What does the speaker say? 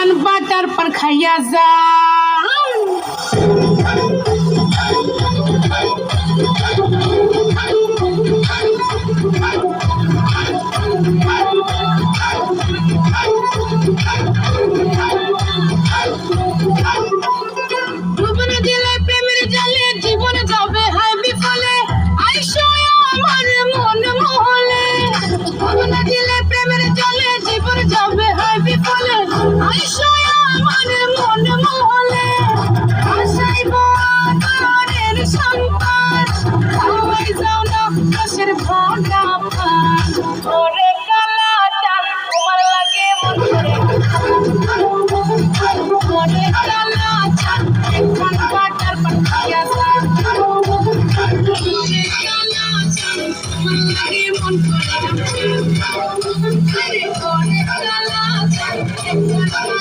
একখান বাটার পান খাইয়া যা ডুবনে দিলে প্রেমের জালে জীবন যাবে হায় বিফলে আইসো আমার মন মহলে ডুবনে দিলে প্রেমের জালে জীবন যাবে হায় বিফলে আইসো আমার মন মহলে আশাইব আদরের সন্তান খাওয়াই যাও না রসের ভরা পান ওরে কালা চাঁদ তোমার লাগে মন করে ওরে কালা চাঁদ একখান বাটার পান খাইয়া যা ওরে কালা চাঁদ তোমার লাগে মন করে ওরে কালা চাঁদ একখান